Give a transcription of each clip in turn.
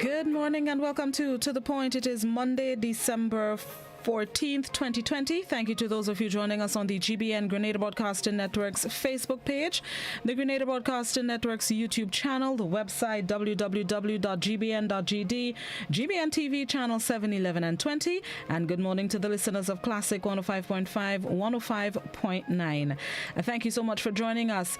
Good morning and welcome to The Point. It is Monday, December 14th, 2020. Thank you to those of you joining us on the GBN Grenada Broadcasting Network's Facebook page, the Grenada Broadcasting Network's YouTube channel, the website www.gbn.gd, GBN TV channel 7, 11 and 20, and good morning to the listeners of Classic 105.5, 105.9. Thank you so much for joining us.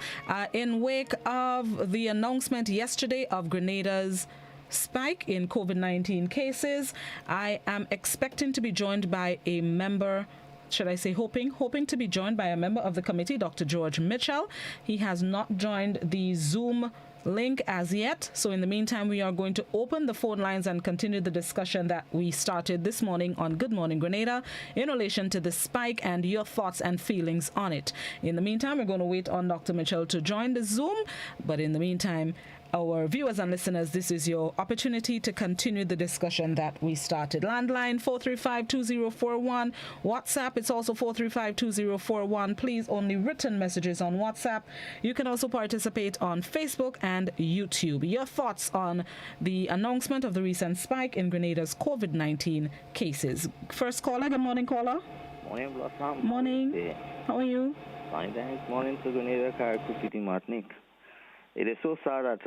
In wake of the announcement yesterday of Grenada's spike in COVID-19 cases, I am expecting to be joined by a member, should I say hoping to be joined by a member of the committee, Dr. George Mitchell. He has not joined the Zoom link as yet. So in the meantime, we are going to open the phone lines and continue the discussion that we started this morning on Good Morning Grenada in relation to the spike and your thoughts and feelings on it. In the meantime, we're going to wait on Dr. Mitchell to join the Zoom. But in the meantime, our viewers and listeners, this is your opportunity to continue the discussion that we started. Landline 435-2041. WhatsApp, it's also 435-2041. Please, only written messages on WhatsApp. You can also participate on Facebook and YouTube. Your thoughts on the announcement of the recent spike in Grenada's COVID-19 cases. First caller, good morning, caller. Morning, Blossom. Morning. How are you? Fine, thanks. Morning to Grenada, Carriacou City, Martinique. It is so sad that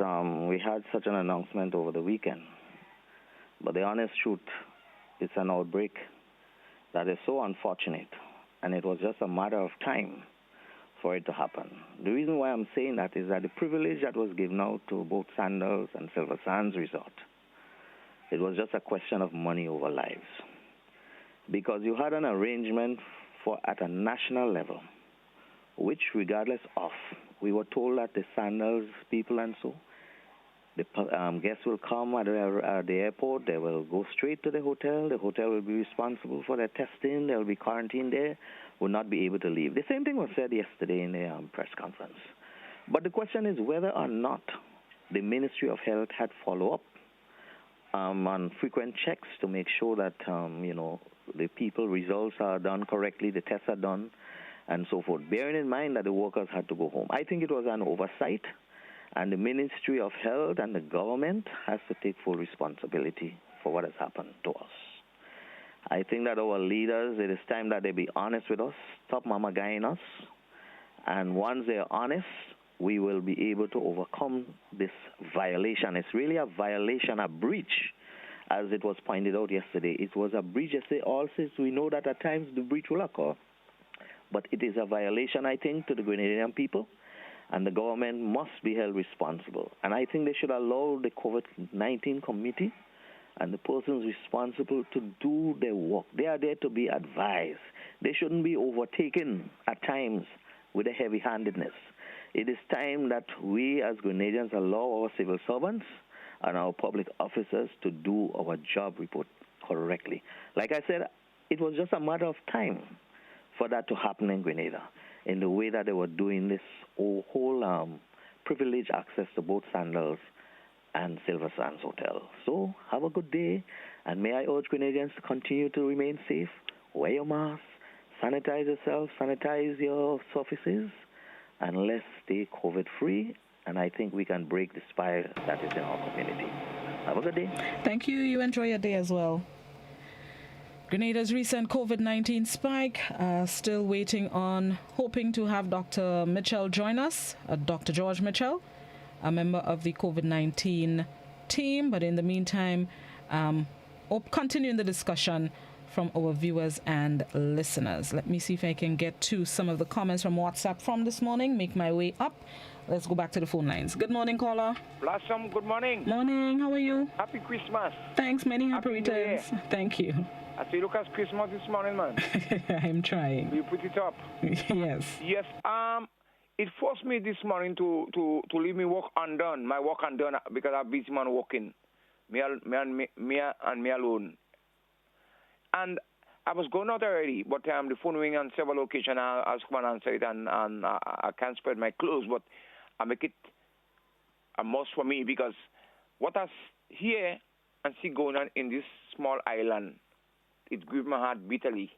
we had such an announcement over the weekend. But the honest truth, it's an outbreak that is so unfortunate. And it was just a matter of time for it to happen. The reason why I'm saying that is that the privilege that was given out to both Sandals and Silver Sands Resort, it was just a question of money over lives. Because you had an arrangement at a national level, which regardless of, we were told that the Sandals people and so, the guests will come at the airport, they will go straight to the hotel will be responsible for their testing, they will be quarantined there, will not be able to leave. The same thing was said yesterday in the press conference. But the question is whether or not the Ministry of Health had follow-up on frequent checks to make sure that, the people results are done correctly, the tests are done, and so forth, bearing in mind that the workers had to go home. I think it was an oversight, and the Ministry of Health and the government has to take full responsibility for what has happened to us. I think that our leaders, it is time that they be honest with us, stop mama-guying us, and once they are honest, we will be able to overcome this violation. It's really a violation, a breach, as it was pointed out yesterday. It was a breach yesterday. All since we know that at times the breach will occur. But it is a violation, I think, to the Grenadian people, and the government must be held responsible. And I think they should allow the COVID-19 committee and the persons responsible to do their work. They are there to be advised. They shouldn't be overtaken at times with a heavy-handedness. It is time that we as Grenadians allow our civil servants and our public officers to do our job report correctly. Like I said, it was just a matter of time for that to happen in Grenada, in the way that they were doing this whole privileged access to both Sandals and Silver Sands Hotel. So have a good day, and may I urge Grenadians to continue to remain safe, wear your mask, sanitize yourself, sanitize your surfaces, and let's stay COVID-free, and I think we can break the spiral that is in our community. Have a good day. Thank you. You enjoy your day as well. Grenada's recent COVID-19 spike, still waiting on, hoping to have Dr. Mitchell join us, Dr. George Mitchell, a member of the COVID-19 team. But in the meantime, continuing the discussion from our viewers and listeners. Let me see if I can get to some of the comments from WhatsApp from this morning, make my way up. Let's go back to the phone lines. Good morning, caller. Blossom, good morning. Morning, how are you? Happy Christmas. Thanks, many happy returns. Thank you. I say, look at Christmas this morning, man. I'm trying. You put it up. Yes. Yes. It forced me this morning to leave my work undone because I'm busy man working. Me alone. And I was going out already, but the phone ring on several occasions. I come and answer it, and I can't spread my clothes, but I make it a must for me because what I hear and see going on in this small island, it grieves my heart bitterly.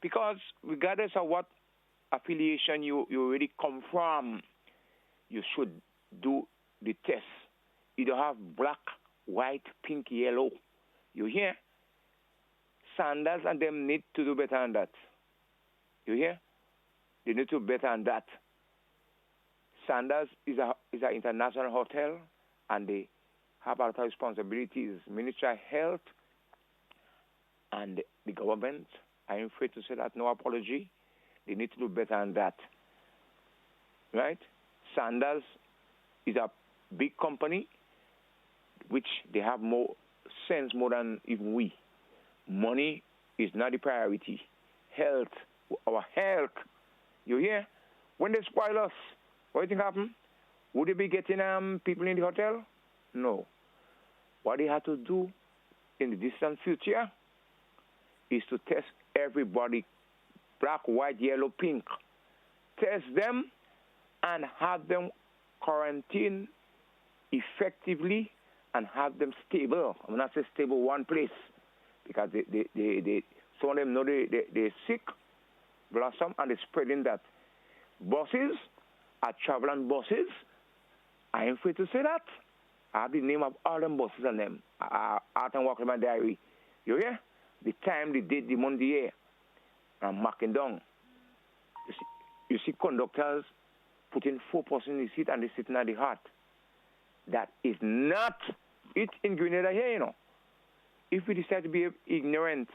Because regardless of what affiliation you already come from, you should do the test. Either have black, white, pink, yellow. You hear? Sandals and them need to do better than that. You hear? They need to do better than that. Sandals is an international hotel, and they have a lot of responsibilities. Ministry of Health and the government, I'm afraid to say that, no apology. They need to do better than that. Right? Sandals is a big company, which they have more sense more than even we. Money is not the priority. Health, our health. You hear? When they spoil us, what do you think happen? Would they be getting people in the hotel? No. What they have to do in the distant future is to test everybody, black, white, yellow, pink. Test them and have them quarantine effectively and have them stable. I'm not saying stable one place, because they some of them know they're sick, blossom, and they're spreading that. Buses are traveling buses. I am free to say that. I have the name of all them buses on them. Art and Walk in my diary. You hear? The time, the date, the month, the year. I'm marking down. You see conductors putting 4 persons in the seat and they sitting at the heart. That is not it in Grenada here, you know. If we decide to be ignorant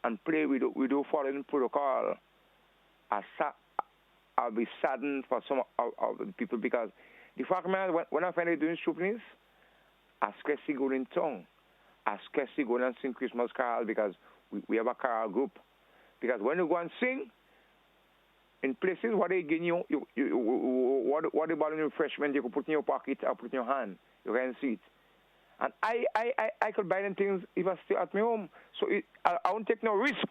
and play with the foreign protocol, I'll be saddened for some of the people, because the fact, man, when I find they doing stupidness, I scarcely go in tongue. I scarcely go and sing Christmas carol, because we have a carol group. Because when you go and sing, in places what they give you, what about refreshment you can put in your pocket or put in your hand, you can see it. And I could buy them things if I stay at my home. So I won't take no risk,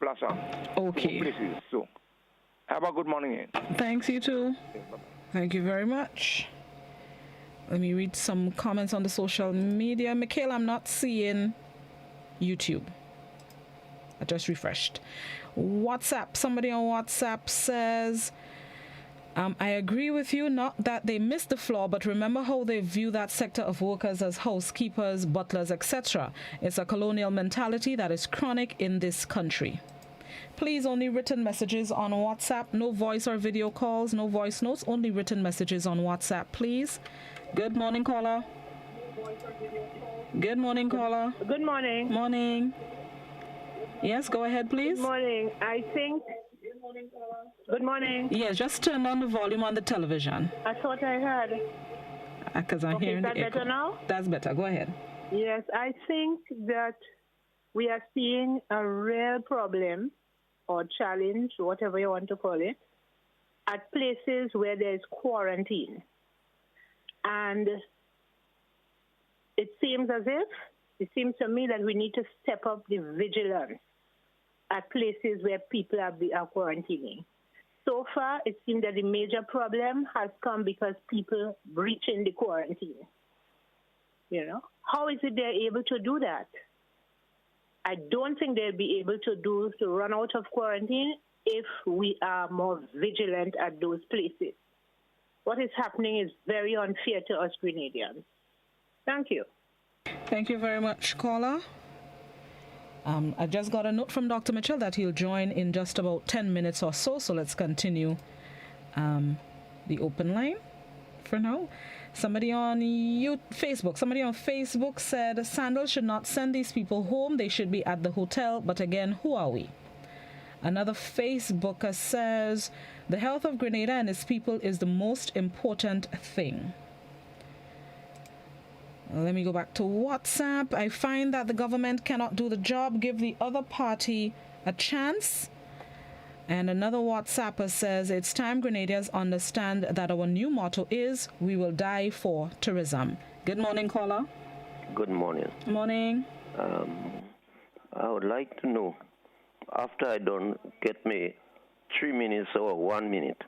Blossom. Okay. Places. So have a good morning. Thanks, you too. Thank you very much. Let me read some comments on the social media. Mikhail, I'm not seeing YouTube. I just refreshed. WhatsApp. Somebody on WhatsApp says, I agree with you, not that they missed the floor, but remember how they view that sector of workers as housekeepers, butlers, etc. It's a colonial mentality that is chronic in this country. Please, only written messages on WhatsApp. No voice or video calls, no voice notes, only written messages on WhatsApp, please. Good morning, caller. Good morning, caller. Good morning. Morning. Yes, go ahead, please. Good morning. I think... Good morning. Yes, just turn on the volume on the television. I thought I heard. Because I'm hearing the echo. Is that better now? That's better. Go ahead. Yes, I think that we are seeing a real problem or challenge, whatever you want to call it, at places where there's quarantine. And it seems to me that we need to step up the vigilance at places where people are quarantining. So far, it seems that the major problem has come because people breaching the quarantine. You know, how is it they're able to do that? I don't think they'll be able to run out of quarantine if we are more vigilant at those places. What is happening is very unfair to us Grenadians. Thank you. Thank you very much, caller. I just got a note from Dr. Mitchell that he'll join in just about 10 minutes or so. So let's continue the open line for now. Somebody on Facebook said Sandals should not send these people home. They should be at the hotel. But again, who are we? Another Facebooker says the health of Grenada and its people is the most important thing. Let me go back to WhatsApp. I find that the government cannot do the job. Give the other party a chance. And another WhatsApper says it's time Grenadians understand that our new motto is we will die for tourism. Good morning, caller. Good morning. Morning. I would like to know, after I don't get me 3 minutes or 1 minute,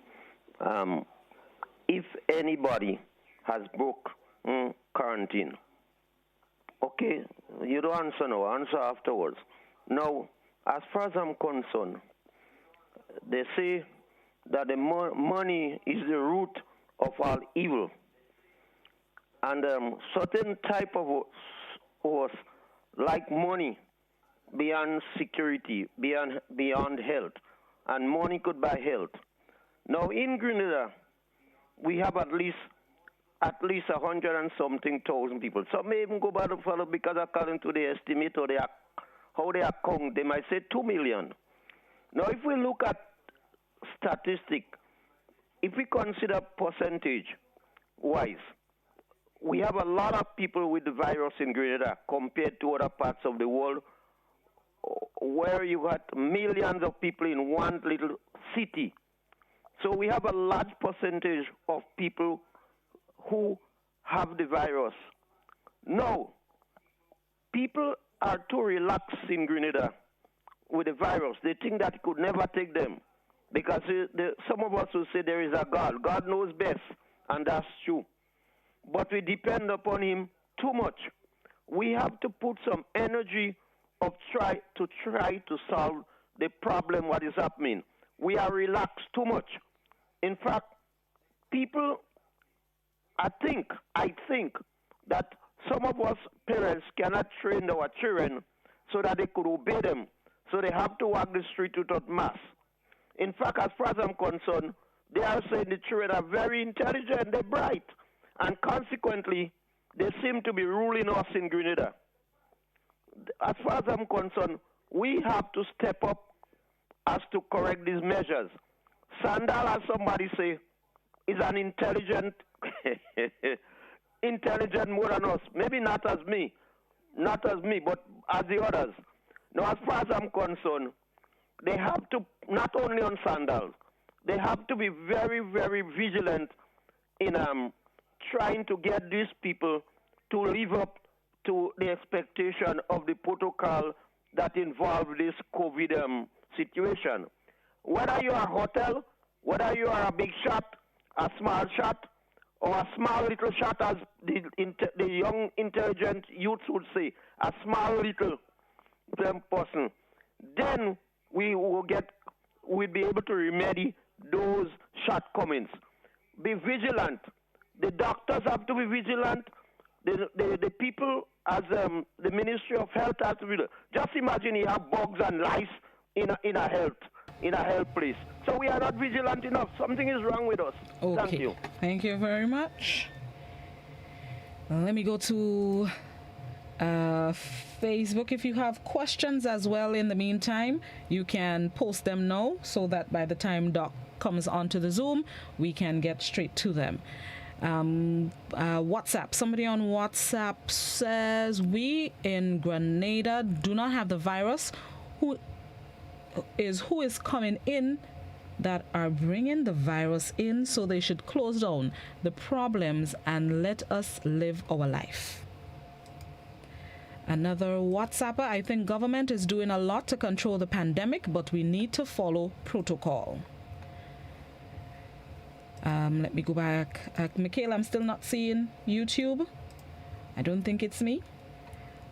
if anybody has broke quarantine. Okay, you don't answer now, answer afterwards. Now, as far as I'm concerned, they say that the money is the root of all evil. And certain type of us like money beyond security, beyond health, and money could buy health. Now in Grenada, we have at least 100 and something thousand people. Some may even go by the fellow because according to the estimate or how they account, they might say 2 million. Now if we look at statistic, if we consider percentage wise, we have a lot of people with the virus in Grenada compared to other parts of the world where you got millions of people in one little city. So we have a large percentage of people who have the virus. Now, people are too relaxed in Grenada with the virus. They think that it could never take them because some of us will say there is a God. God knows best, and that's true. But we depend upon him too much. We have to put some energy of try to solve the problem what is happening. We are relaxed too much. In fact, people, I think that some of us parents cannot train our children so that they could obey them. So they have to walk the street without mask. In fact, as far as I'm concerned, they are saying the children are very intelligent, they're bright. And consequently, they seem to be ruling us in Grenada. As far as I'm concerned, we have to step up as to correct these measures. Sandal, as somebody say, is an intelligent more than us. Maybe not as me, but as the others. Now, as far as I'm concerned, they have to, not only on Sandal, they have to be very, very vigilant in trying to get these people to live up to the expectation of the protocol that involve this COVID situation. Whether you are a hotel, whether you are a big shot, a small shot, or a small little shot, as the young intelligent youths would say, a small little person, then we'll be able to remedy those shortcomings. Be vigilant. The doctors have to be vigilant. The people, as the Ministry of Health, has to be. Just imagine you have bugs and lice in a health place. So we are not vigilant enough. Something is wrong with us. Okay. Thank you. Thank you very much. Let me go to Facebook. If you have questions as well in the meantime, you can post them now so that by the time Doc comes onto the Zoom, we can get straight to them. WhatsApp. Somebody on WhatsApp says, we in Grenada do not have the virus. Who is coming in that are bringing the virus in, so they should close down the problems and let us live our life. Another WhatsApper, I think government is doing a lot to control the pandemic, but we need to follow protocol. Let me go back. Michaela, I'm still not seeing YouTube. I don't think it's me.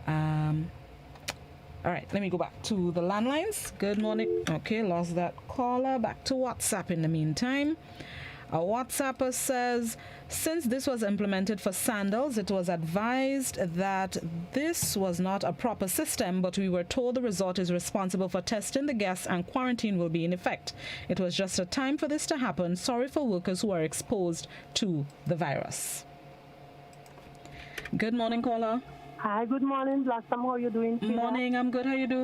All right, let me go back to the landlines. Good morning. Okay, lost that caller. Back to WhatsApp in the meantime. A WhatsApper says, since this was implemented for sandals, it was advised that this was not a proper system, but we were told the resort is responsible for testing the guests and quarantine will be in effect. It was just a time for this to happen. Sorry for workers who are exposed to the virus. Good morning, caller. Hi, good morning, Blossom. How are you doing? Morning, I'm good. How you doing?